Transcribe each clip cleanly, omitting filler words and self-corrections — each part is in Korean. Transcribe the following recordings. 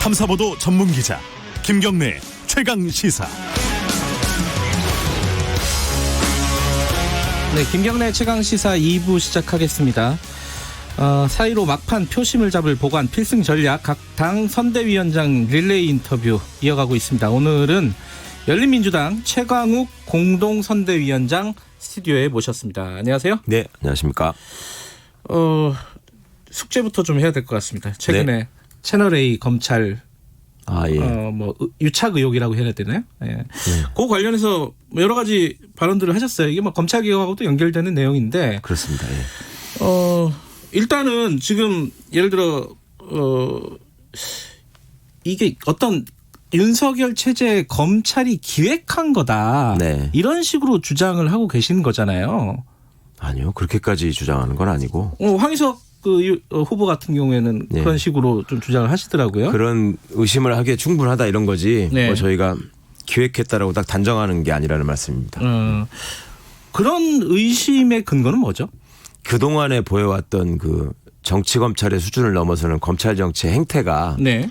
탐사보도 전문 기자 김경래 최강 시사. 네, 김경래 최강 시사 2부 시작하겠습니다. 4.15 막판 표심을 잡을 보관 필승 전략 각 당 선대위원장 릴레이 인터뷰 이어가고 있습니다. 오늘은 열린민주당 최광욱 공동선대위원장 스튜디오에 모셨습니다. 안녕하세요. 네, 안녕하십니까. 숙제부터 좀 해야 될 것 같습니다. 최근에 네. 채널A 검찰 예. 유착 의혹이라고 해야 되나요? 예. 그 관련해서 여러 가지 발언들을 하셨어요. 이게 뭐 검찰 개혁하고도 연결되는 내용인데. 그렇습니다. 예. 일단은 지금 예를 들어 이게 어떤 윤석열 체제 검찰이 기획한 거다. 네. 이런 식으로 주장을 하고 계시는 거잖아요. 아니요, 그렇게까지 주장하는 건 아니고. 황희석 후보 같은 경우에는 네. 그런 식으로 좀 주장을 하시더라고요. 그런 의심을 하기에 충분하다 이런 거지. 네. 뭐 저희가 기획했다라고 딱 단정하는 게 아니라는 말씀입니다. 그런 의심의 근거는 뭐죠? 그동안에 보여왔던 그 정치 검찰의 수준을 넘어서는 검찰 정치의 행태가 네.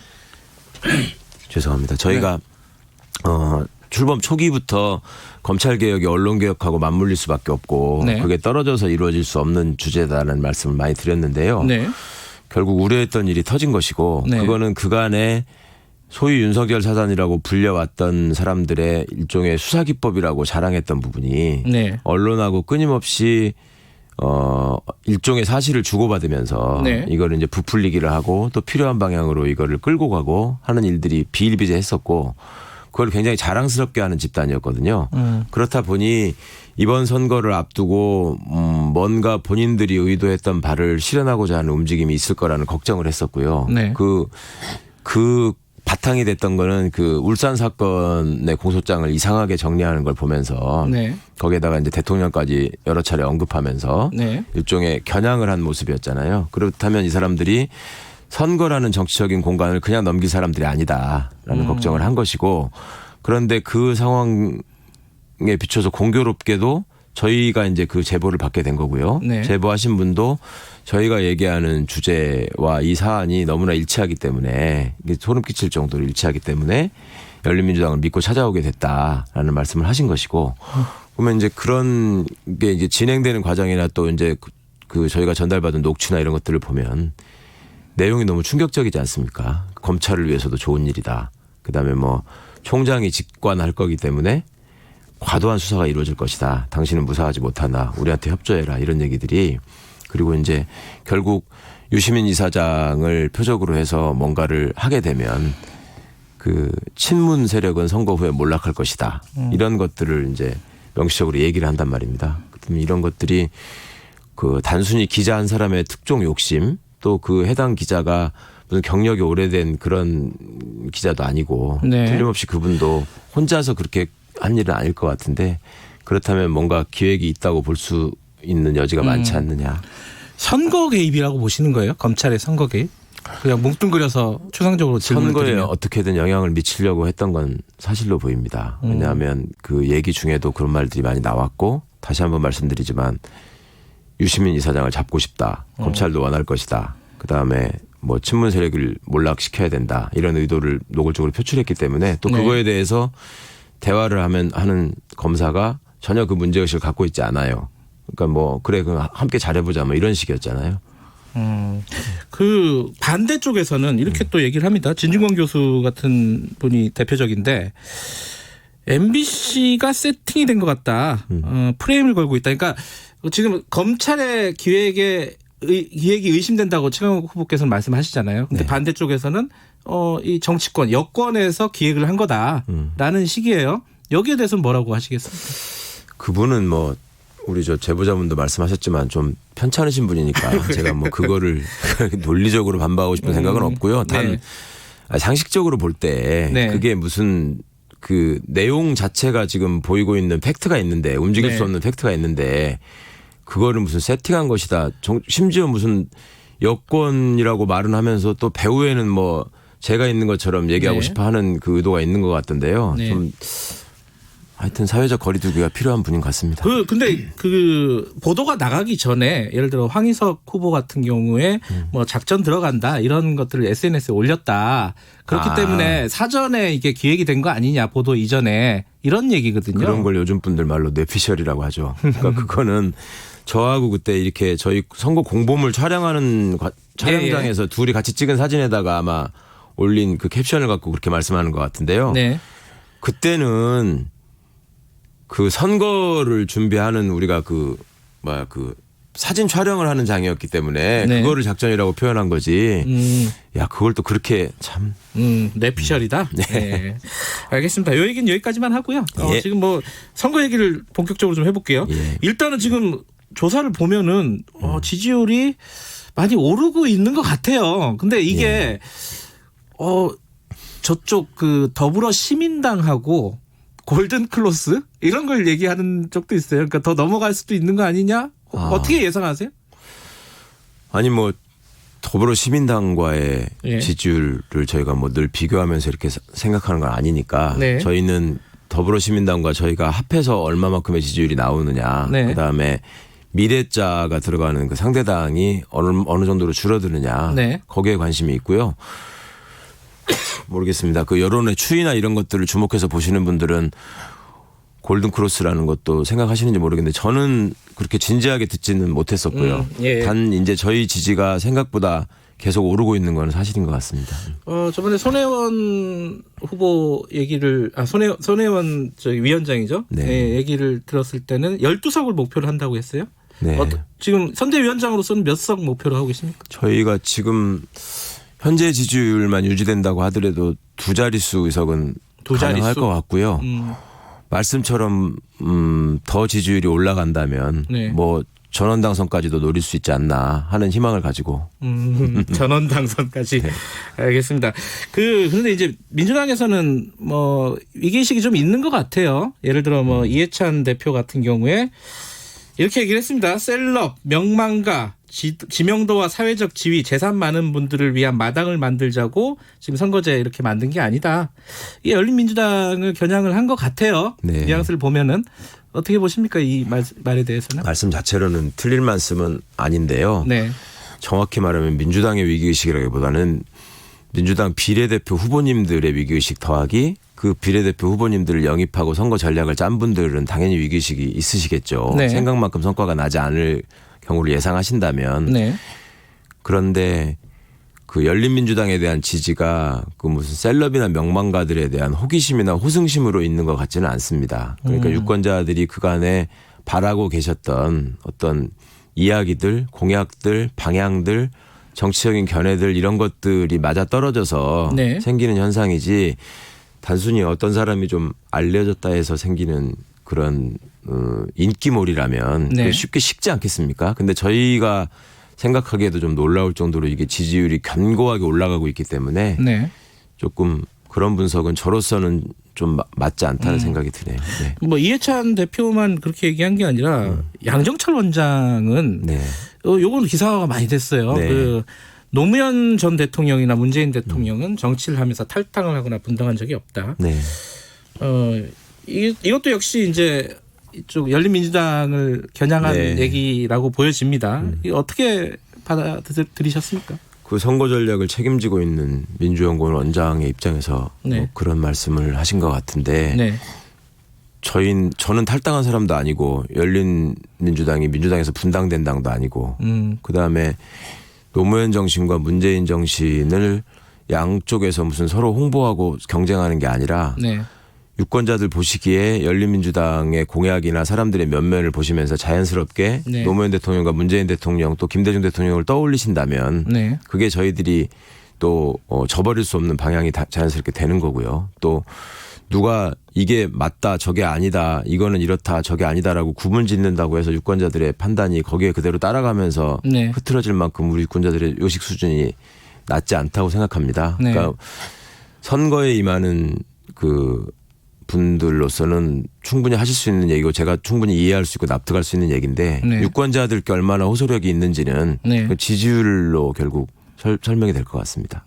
죄송합니다. 저희가 출범 초기부터 검찰 개혁이 언론 개혁하고 맞물릴 수밖에 없고 네. 그게 떨어져서 이루어질 수 없는 주제다라는 말씀을 많이 드렸는데요. 네. 결국 우려했던 일이 터진 것이고 네. 그거는 그간에 소위 윤석열 사단이라고 불려왔던 사람들의 일종의 수사 기법이라고 자랑했던 부분이 네. 언론하고 끊임없이 일종의 사실을 주고받으면서 네. 이거를 이제 부풀리기를 하고 또 필요한 방향으로 이거를 끌고 가고 하는 일들이 비일비재했었고 그걸 굉장히 자랑스럽게 하는 집단이었거든요. 그렇다 보니 이번 선거를 앞두고 뭔가 본인들이 의도했던 바를 실현하고자 하는 움직임이 있을 거라는 걱정을 했었고요. 네. 그 바탕이 됐던 거는 그 울산 사건의 공소장을 이상하게 정리하는 걸 보면서 네. 거기에다가 이제 대통령까지 여러 차례 언급하면서 네. 일종의 겨냥을 한 모습이었잖아요. 그렇다면 이 사람들이 선거라는 정치적인 공간을 그냥 넘길 사람들이 아니다라는 걱정을 한 것이고 그런데 그 상황에 비춰서 공교롭게도 저희가 이제 그 제보를 받게 된 거고요. 네. 제보하신 분도 저희가 얘기하는 주제와 이 사안이 너무나 일치하기 때문에 이게 소름 끼칠 정도로 일치하기 때문에 열린민주당을 믿고 찾아오게 됐다라는 말씀을 하신 것이고 그러면 이제 그런 게 이제 진행되는 과정이나 또 이제 그 저희가 전달받은 녹취나 이런 것들을 보면 내용이 너무 충격적이지 않습니까? 검찰을 위해서도 좋은 일이다. 그다음에 뭐 총장이 직관할 거기 때문에 과도한 수사가 이루어질 것이다. 당신은 무사하지 못하나 우리한테 협조해라. 이런 얘기들이 그리고 이제 결국 유시민 이사장을 표적으로 해서 뭔가를 하게 되면 그 친문 세력은 선거 후에 몰락할 것이다. 이런 것들을 이제 명시적으로 얘기를 한단 말입니다. 그러면 이런 것들이 그 단순히 기자 한 사람의 특종 욕심 또 그 해당 기자가 무슨 경력이 오래된 그런 기자도 아니고 네. 틀림없이 그분도 혼자서 그렇게 한 일은 아닐 것 같은데 그렇다면 뭔가 기획이 있다고 볼 수 있는 여지가 많지 않느냐. 선거 개입이라고 보시는 거예요? 검찰의 선거 개입? 그냥 뭉뚱그려서 추상적으로 질문을 선거에 드리면. 어떻게든 영향을 미치려고 했던 건 사실로 보입니다. 왜냐하면 그 얘기 중에도 그런 말들이 많이 나왔고 다시 한번 말씀드리지만 유시민 이사장을 잡고 싶다. 검찰도 원할 것이다. 그다음에 뭐 친문 세력을 몰락시켜야 된다. 이런 의도를 노골적으로 표출했기 때문에 또 그거에 대해서 대화를 하는 검사가 전혀 그 문제의식을 갖고 있지 않아요. 그러니까 뭐 그래 그럼 함께 잘해보자 뭐 이런 식이었잖아요. 그 반대쪽에서는 이렇게 또 얘기를 합니다. 진중권 교수 같은 분이 대표적인데 MBC가 세팅이 된 것 같다. 프레임을 걸고 있다. 그러니까 지금 검찰의 기획이 의심된다고 최강욱 후보께서는 말씀하시잖아요. 근데 네. 반대쪽에서는 이 정치권 여권에서 기획을 한 거다라는 식이에요. 여기에 대해서는 뭐라고 하시겠습니까? 그분은 뭐 우리 저 제보자분도 말씀하셨지만 좀 편찮으신 분이니까 제가 뭐 그거를 논리적으로 반박하고 싶은 생각은 없고요. 단 상식적으로 볼 때 그게 무슨 그 내용 자체가 지금 보이고 있는 팩트가 있는데 움직일 수 없는 팩트가 있는데 그거를 무슨 세팅한 것이다. 심지어 무슨 여권이라고 말은 하면서 또 배후에는 뭐 제가 있는 것처럼 얘기하고 싶어 하는 그 의도가 있는 것 같던데요. 좀 하여튼 사회적 거리두기가 필요한 분인 것 같습니다. 근데 그 보도가 나가기 전에 예를 들어 황희석 후보 같은 경우에 뭐 작전 들어간다 이런 것들을 SNS에 올렸다. 그렇기 때문에 사전에 이게 기획이 된 거 아니냐 보도 이전에 이런 얘기거든요. 그런 걸 요즘 분들 말로 뇌피셜이라고 하죠. 그러니까 그거는 저하고 그때 이렇게 저희 선거 공보물 촬영하는 촬영장에서 둘이 같이 찍은 사진에다가 아마 올린 그 캡션을 갖고 그렇게 말씀하는 것 같은데요. 네. 그때는 그 선거를 준비하는 우리가 그 사진 촬영을 하는 장이었기 때문에 네. 그거를 작전이라고 표현한 거지. 야, 그걸 또 그렇게 참. 뇌피셜이다. 네. 알겠습니다. 요 얘기는 여기까지만 하고요. 예. 지금 뭐 선거 얘기를 본격적으로 좀 해볼게요. 예. 일단은 지금 조사를 보면은 지지율이 많이 오르고 있는 것 같아요. 근데 이게 저쪽 그 더불어 시민당하고 골든 클로스 이런 걸 얘기하는 쪽도 있어요. 그러니까 더 넘어갈 수도 있는 거 아니냐? 어떻게 예상하세요? 아니 뭐 더불어 시민당과의 예. 지지율을 저희가 뭐 늘 비교하면서 이렇게 생각하는 건 아니니까 네. 저희는 더불어 시민당과 저희가 합해서 얼마만큼의 지지율이 나오느냐. 네. 그다음에 미래자가 들어가는 그 상대당이 어느 정도로 줄어드느냐. 네. 거기에 관심이 있고요. 모르겠습니다. 그 여론의 추이나 이런 것들을 주목해서 보시는 분들은 골든크로스라는 것도 생각하시는지 모르겠는데 저는 그렇게 진지하게 듣지는 못했었고요. 예. 단 이제 저희 지지가 생각보다 계속 오르고 있는 건 사실인 것 같습니다. 저번에 손혜원 후보 얘기를 손혜원 위원장이죠. 네. 네, 얘기를 들었을 때는 12석을 목표로 한다고 했어요. 네. 지금 선대위원장으로서는 몇 석 목표로 하고 계십니까? 저희가 지금 현재 지지율만 유지된다고 하더라도 두 자릿수 의석은 가능할 것 같고요. 말씀처럼 더 지지율이 올라간다면 네. 뭐 전원 당선까지도 노릴 수 있지 않나 하는 희망을 가지고. 전원 당선까지. 네. 알겠습니다. 그런데 이제 민주당에서는 뭐 위기의식이 좀 있는 것 같아요. 예를 들어 뭐 이해찬 대표 같은 경우에 이렇게 얘기를 했습니다. 셀럽, 명망가, 지명도와 사회적 지위, 재산 많은 분들을 위한 마당을 만들자고 지금 선거제 이렇게 만든 게 아니다. 이게 열린민주당을 겨냥을 한 것 같아요. 네. 뉘앙스를 보면은 어떻게 보십니까? 이 말에 대해서는? 말씀 자체로는 틀릴 말씀은 아닌데요. 네. 정확히 말하면 민주당의 위기의식이라기보다는 민주당 비례대표 후보님들의 위기의식 더하기 그 비례대표 후보님들을 영입하고 선거 전략을 짠 분들은 당연히 위기의식이 있으시겠죠. 네. 생각만큼 성과가 나지 않을 경우를 예상하신다면. 네. 그런데 그 열린민주당에 대한 지지가 그 무슨 셀럽이나 명망가들에 대한 호기심이나 호승심으로 있는 것 같지는 않습니다. 그러니까 유권자들이 그간에 바라고 계셨던 어떤 이야기들, 공약들, 방향들, 정치적인 견해들 이런 것들이 맞아 떨어져서 네. 생기는 현상이지 단순히 어떤 사람이 좀 알려졌다 해서 생기는 그런 인기몰이라면 네. 그게 쉽게 식지 않겠습니까? 근데 저희가 생각하기에도 좀 놀라울 정도로 이게 지지율이 견고하게 올라가고 있기 때문에 네. 조금 그런 분석은 저로서는 좀 맞지 않다는 생각이 드네요. 네. 뭐 이해찬 대표만 그렇게 얘기한 게 아니라 양정철 원장은 네. 요건 기사화가 많이 됐어요. 네. 그 노무현 전 대통령이나 문재인 대통령은 정치를 하면서 탈당을 하거나 분당한 적이 없다. 네. 이것도 역시 이제 이쪽 열린민주당을 겨냥한 네. 얘기라고 보여집니다. 이거 어떻게 받아들이셨습니까? 그 선거 전략을 책임지고 있는 민주연구원 원장의 입장에서 네. 뭐 그런 말씀을 하신 것 같은데 네. 저는 탈당한 사람도 아니고 열린민주당이 민주당에서 분당된 당도 아니고 그다음에 노무현 정신과 문재인 정신을 양쪽에서 무슨 서로 홍보하고 경쟁하는 게 아니라 네. 유권자들 보시기에 열린민주당의 공약이나 사람들의 면면을 보시면서 자연스럽게 네. 노무현 대통령과 문재인 대통령 또 김대중 대통령을 떠올리신다면 네. 그게 저희들이 또 저버릴 수 없는 방향이 자연스럽게 되는 거고요. 또 누가 이게 맞다 저게 아니다 이거는 이렇다 저게 아니다라고 구분 짓는다고 해서 유권자들의 판단이 거기에 그대로 따라가면서 네. 흐트러질 만큼 우리 유권자들의 요식 수준이 낮지 않다고 생각합니다. 네. 그러니까 선거에 임하는 그 분들로서는 충분히 하실 수 있는 얘기고 제가 충분히 이해할 수 있고 납득할 수 있는 얘기인데 네. 유권자들께 얼마나 호소력이 있는지는 네. 그 지지율로 결국 설명이 될 것 같습니다.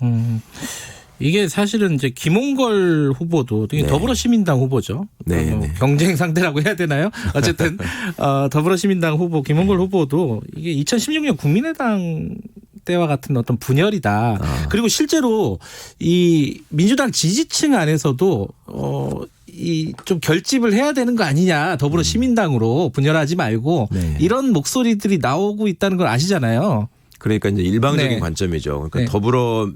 이게 사실은 이제 김홍걸 후보도 되게 네. 더불어시민당 후보죠. 네, 뭐 네. 경쟁 상대라고 해야 되나요? 어쨌든 더불어시민당 후보 김홍걸 후보도 이게 2016년 국민의당 때와 같은 어떤 분열이다. 그리고 실제로 이 민주당 지지층 안에서도 이 좀 결집을 해야 되는 거 아니냐. 더불어시민당으로 분열하지 말고 네. 이런 목소리들이 나오고 있다는 걸 아시잖아요. 그러니까 이제 일방적인 네. 관점이죠. 그러니까 네. 더불어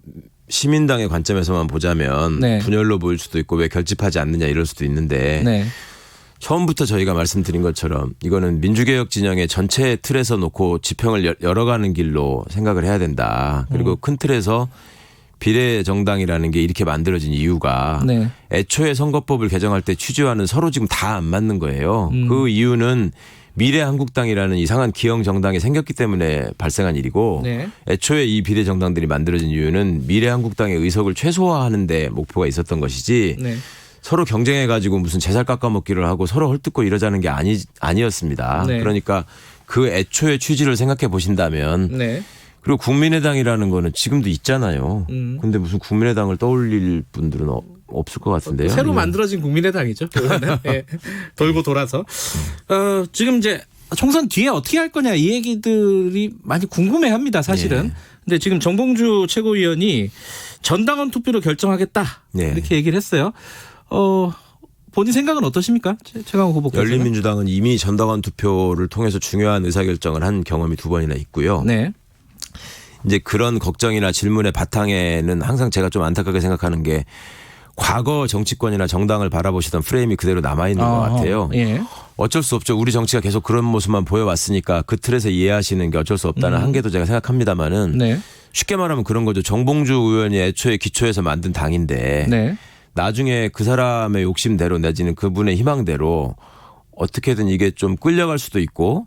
시민당의 관점에서만 보자면 네. 분열로 보일 수도 있고 왜 결집하지 않느냐 이럴 수도 있는데 네. 처음부터 저희가 말씀드린 것처럼 이거는 민주개혁 진영의 전체 틀에서 놓고 지평을 열어가는 길로 생각을 해야 된다. 그리고 큰 틀에서 비례정당이라는 게 이렇게 만들어진 이유가 네. 애초에 선거법을 개정할 때 취지와는 서로 지금 다 안 맞는 거예요. 그 이유는 미래한국당이라는 이상한 기형 정당이 생겼기 때문에 발생한 일이고 네. 애초에 이 비례정당들이 만들어진 이유는 미래한국당의 의석을 최소화하는 데 목표가 있었던 것이지 네. 서로 경쟁해가지고 무슨 재살 깎아먹기를 하고 서로 헐뜯고 이러자는 게 아니었습니다. 네. 그러니까 그 애초의 취지를 생각해 보신다면 네. 그리고 국민의당이라는 거는 지금도 있잖아요. 근데 무슨 국민의당을 떠올릴 분들은 없을 것 같은데요. 새로 만들어진 국민의당이죠. 그거는. 예. 돌고 돌아서. 지금 이제 총선 뒤에 어떻게 할 거냐 이 얘기들이 많이 궁금해합니다. 사실은. 네. 근데 지금 정봉주 최고위원이 전당원 투표로 결정하겠다 네. 이렇게 얘기를 했어요. 본인 생각은 어떠십니까? 최강욱 후보께서. 열린민주당은 이미 전당원 투표를 통해서 중요한 의사결정을 한 경험이 2번이나 있고요. 네. 이제 그런 걱정이나 질문의 바탕에는 항상 제가 좀 안타깝게 생각하는 게 과거 정치권이나 정당을 바라보시던 프레임이 그대로 남아있는 것 같아요. 예. 어쩔 수 없죠. 우리 정치가 계속 그런 모습만 보여왔으니까 그 틀에서 이해하시는 게 어쩔 수 없다는 한계도 제가 생각합니다마는 네. 쉽게 말하면 그런 거죠. 정봉주 의원이 애초에 기초에서 만든 당인데 네. 나중에 그 사람의 욕심대로 내지는 그분의 희망대로 어떻게든 이게 좀 끌려갈 수도 있고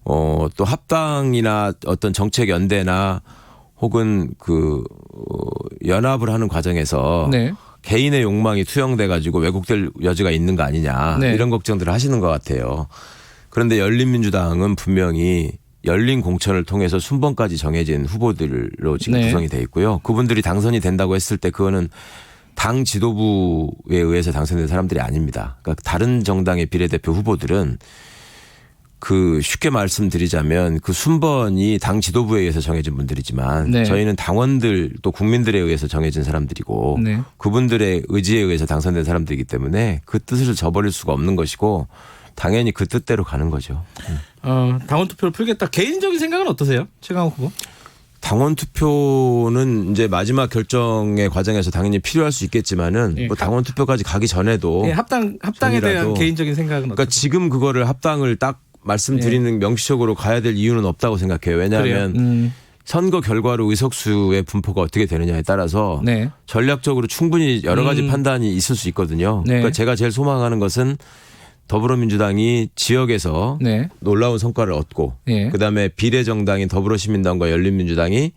또 합당이나 어떤 정책 연대나 혹은 연합을 하는 과정에서 네. 개인의 욕망이 투영돼 가지고 왜곡될 여지가 있는 거 아니냐 네. 이런 걱정들을 하시는 것 같아요. 그런데 열린민주당은 분명히 열린 공천을 통해서 순번까지 정해진 후보들로 지금 네. 구성이 돼 있고요. 그분들이 당선이 된다고 했을 때 그거는 당 지도부에 의해서 당선된 사람들이 아닙니다. 그러니까 다른 정당의 비례대표 후보들은 쉽게 말씀드리자면 그 순번이 당 지도부에 의해서 정해진 분들이지만 네. 저희는 당원들 또 국민들에 의해서 정해진 사람들이고 네. 그분들의 의지에 의해서 당선된 사람들이기 때문에 그 뜻을 저버릴 수가 없는 것이고 당연히 그 뜻대로 가는 거죠. 당원 투표를 풀겠다. 개인적인 생각은 어떠세요? 최강욱 후보? 당원 투표는 이제 마지막 결정의 과정에서 당연히 필요할 수 있겠지만은 예. 뭐 당원 투표까지 가기 전에도 예, 합당에 대한 전이라도 개인적인 생각은 그러니까 어떠세요? 지금 그거를 합당을 딱 말씀드리는 명시적으로 가야 될 이유는 없다고 생각해요. 왜냐하면 그래요? 선거 결과로 의석수의 분포가 어떻게 되느냐에 따라서 네. 전략적으로 충분히 여러 가지 판단이 있을 수 있거든요. 네. 그러니까 제가 제일 소망하는 것은 더불어민주당이 지역에서 네. 놀라운 성과를 얻고 예. 그다음에 비례정당인 더불어시민당과 열린민주당이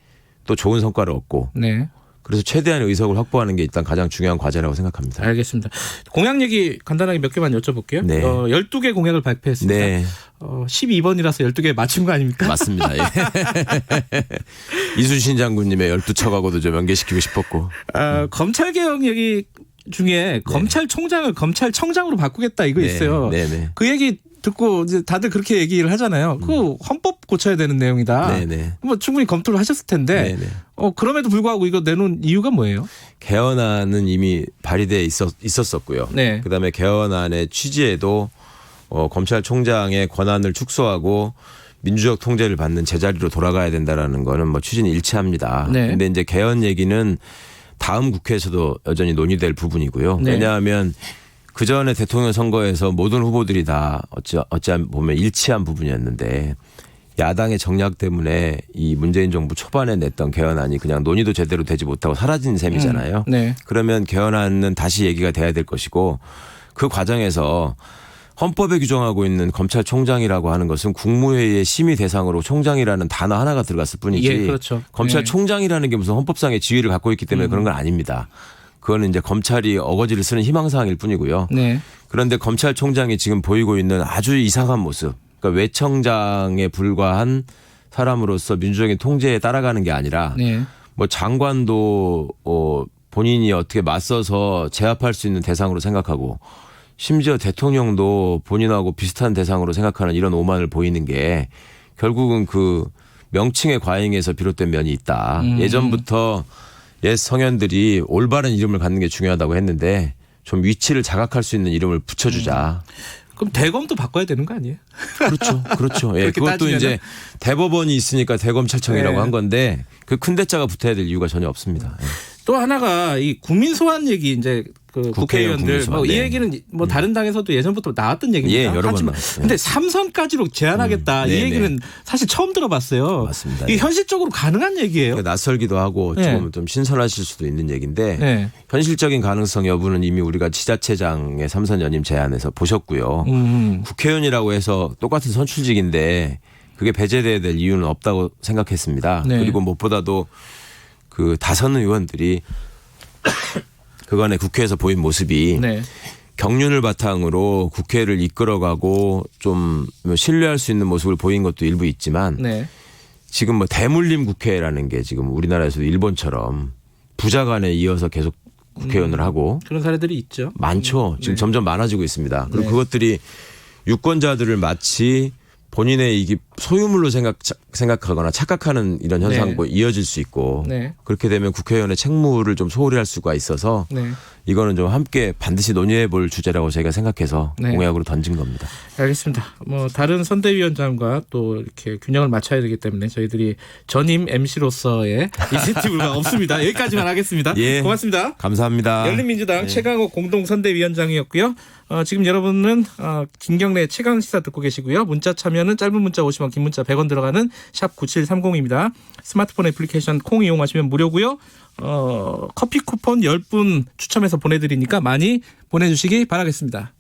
또 좋은 성과를 얻고 네. 그래서 최대한의 의석을 확보하는 게 일단 가장 중요한 과제라고 생각합니다. 알겠습니다. 공약 얘기 간단하게 몇 개만 여쭤볼게요. 네. 12개 공약을 발표했습니다. 네. 12번이라서 12개 맞춘 거 아닙니까? 맞습니다. 예. 이순신 장군님의 12척하고도 좀 연계시키고 싶었고. 검찰개혁 얘기 중에 검찰총장을 검찰청장으로 바꾸겠다 이거 네. 있어요. 네네. 그 얘기 듣고 이제 다들 그렇게 얘기를 하잖아요. 그 헌법 고쳐야 되는 내용이다. 네네. 뭐 충분히 검토를 하셨을 텐데 네네. 그럼에도 불구하고 이거 내놓은 이유가 뭐예요? 개헌안은 이미 발의돼 있었었고요. 네. 그다음에 개헌안의 취지에도 검찰총장의 권한을 축소하고 민주적 통제를 받는 제자리로 돌아가야 된다라는 거는 뭐 취지는 일치합니다. 네. 근데 이제 개헌 얘기는 다음 국회에서도 여전히 논의될 부분이고요. 네. 왜냐하면 그 전에 대통령 선거에서 모든 후보들이 다 어찌 보면 일치한 부분이었는데 야당의 정략 때문에 이 문재인 정부 초반에 냈던 개헌안이 그냥 논의도 제대로 되지 못하고 사라진 셈이잖아요. 네. 그러면 개헌안은 다시 얘기가 돼야 될 것이고 그 과정에서 헌법에 규정하고 있는 검찰총장이라고 하는 것은 국무회의의 심의 대상으로 총장이라는 단어 하나가 들어갔을 뿐이지 예, 그렇죠. 검찰총장이라는 게 무슨 헌법상의 지위를 갖고 있기 때문에 그런 건 아닙니다. 그거는 이제 검찰이 어거지를 쓰는 희망사항일 뿐이고요. 네. 그런데 검찰총장이 지금 보이고 있는 아주 이상한 모습, 그러니까 외청장에 불과한 사람으로서 민주적인 통제에 따라가는 게 아니라 네. 뭐 장관도 본인이 어떻게 맞서서 제압할 수 있는 대상으로 생각하고 심지어 대통령도 본인하고 비슷한 대상으로 생각하는 이런 오만을 보이는 게 결국은 그 명칭의 과잉에서 비롯된 면이 있다. 예전부터 옛 성현들이 올바른 이름을 갖는 게 중요하다고 했는데 좀 위치를 자각할 수 있는 이름을 붙여주자. 그럼 대검도 바꿔야 되는 거 아니에요? 그렇죠. 그렇죠. 예, 그렇게 그것도 따지면은? 이제 대법원이 있으니까 대검찰청이라고 네. 한 건데 그 큰 대자가 붙어야 될 이유가 전혀 없습니다. 예. 또 하나가 이 국민 소환 얘기 이제 그 국회의원 국회의원들 국민 소환, 뭐 이 네. 얘기는 뭐 다른 당에서도 예전부터 나왔던 얘기입니다. 예, 여러 번 하지만 나왔어요. 근데 3선까지로 제한하겠다 이 네, 얘기는 사실 처음 들어봤어요. 맞습니다. 이게 예. 현실적으로 가능한 얘기예요? 그러니까 낯설기도 하고 네. 좀 신선하실 수도 있는 얘기인데 네. 현실적인 가능성 여부는 이미 우리가 지자체장의 3선 연임 제안에서 보셨고요. 국회의원이라고 해서 똑같은 선출직인데 그게 배제돼야 될 이유는 없다고 생각했습니다. 네. 그리고 무엇보다도 그 다선 의원들이 그간의 국회에서 보인 모습이 네. 경륜을 바탕으로 국회를 이끌어가고 좀 신뢰할 수 있는 모습을 보인 것도 일부 있지만 네. 지금 뭐 대물림 국회라는 게 지금 우리나라에서도 일본처럼 부자간에 이어서 계속 국회의원을 하고 그런 사례들이 있죠. 많죠. 지금 네. 점점 많아지고 있습니다. 그리고 네. 그것들이 유권자들을 마치 본인의 이게 소유물로 생각하거나 착각하는 이런 현상과 이어질 수 있고 네. 그렇게 되면 국회의원의 책무를 좀 소홀히 할 수가 있어서 네. 이거는 좀 함께 반드시 논의해 볼 주제라고 저희가 생각해서 네. 공약으로 던진 겁니다. 알겠습니다. 뭐 다른 선대위원장과 또 이렇게 균형을 맞춰야 되기 때문에 저희들이 전임 MC로서의 인센티브가 없습니다. 여기까지만 하겠습니다. 예. 고맙습니다. 감사합니다. 열린민주당 최강욱 공동선대위원장이었고요. 지금 여러분은 김경래 최강시사 듣고 계시고요. 문자 참여는 짧은 문자 50원, 긴 문자 100원 들어가는 샵 9730입니다. 스마트폰 애플리케이션 콩 이용하시면 무료고요. 커피 쿠폰 10분 추첨해서 보내드리니까 많이 보내주시기 바라겠습니다.